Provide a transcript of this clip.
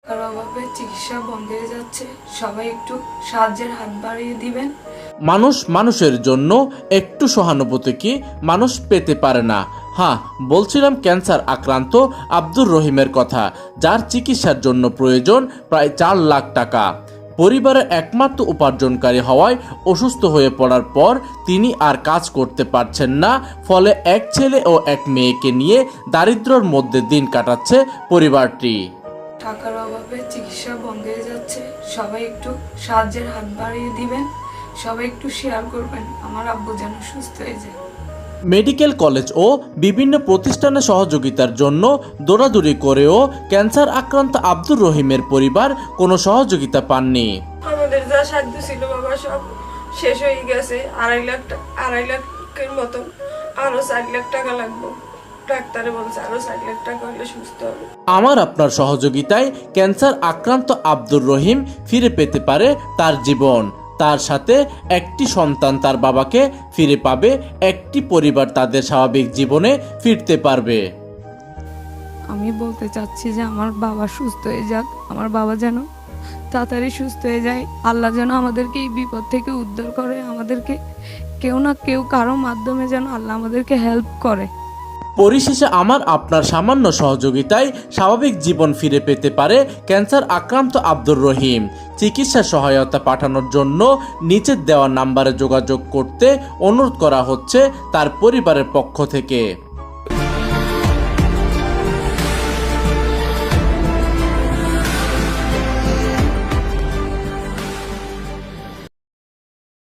টাকার অভাবে চিকিৎসা বন্ধ হয়ে যাচ্ছে, সবাই একটু সাহায্যের হাত বাড়িয়ে দিবেন। মানুষ মানুষের জন্য একটু সহানুভূতি কি মানুষ পেতে পারে না? হ্যাঁ, বলছিলাম ক্যান্সার আক্রান্ত আব্দুর রহিমের কথা, যার চিকিৎসার জন্য প্রয়োজন প্রায় 4 লাখ টাকা। পরিবারের একমাত্র উপার্জনকারী হওয়ায় অসুস্থ হয়ে পড়ার পর তিনি আর কাজ করতে পারছেন না, ফলে এক ছেলে ও এক মেয়েকে নিয়ে দারিদ্র্যের মধ্যে দিন কাটাচ্ছে পরিবারটি। টাকার অভাবে চিকিৎসা বন্ধ হয়ে যাচ্ছে, সবাই একটু সাহায্যের হাত বাড়িয়ে দিবেন। সবাই একটু শেয়ার করবেন, আমার আব্বু যেন সুস্থ হয়ে যায়। মেডিকেল কলেজ ও বিভিন্ন প্রতিষ্ঠানের সহযোগিতার জন্য দৌড়াদৌড়ি করেও ক্যান্সার আক্রান্ত আব্দুর রহিমের পরিবার কোনো সহযোগিতা পাননি। আমাদের যা সাধ্য ছিল বাবা সব শেষ হয়ে গেছে। 2.5 লাখের মতন, আরো 4 লাখ টাকা লাগবে। ডাক্তারে বলছে আরো 4 লাখ টাকা হলে সুস্থ হবে। আমার আপনার সহযোগিতায় ক্যান্সার আক্রান্ত আব্দুর রহিম ফিরে পেতে পারে তার জীবন, তার সাথে একটি সন্তান তার বাবাকে ফিরে পাবে, একটি পরিবার তাদের স্বাভাবিক জীবনে ফিরতে পারবে। আমি বলতে চাচ্ছি যে আমার বাবা সুস্থ হয়ে যাক, আমার বাবা যেন তাড়াতাড়ি সুস্থ হয়ে যায়। আল্লাহ যেন আমাদেরকে এই বিপদ থেকে উদ্ধার করে, আমাদেরকে কেউ না কেউ কারো মাধ্যমে যেন আল্লাহ আমাদেরকে হেল্প করে। পরিশেষে আমার আপনার সামান্য সহযোগিতায় স্বাভাবিক জীবন ফিরে পেতে পারে ক্যান্সার আক্রান্ত আব্দুর রহিম। চিকিৎসা সহায়তা পাঠানোর জন্য নিচের দেওয়া নাম্বারে যোগাযোগ করতে অনুরোধ করা হচ্ছে তার পরিবারের পক্ষ থেকে।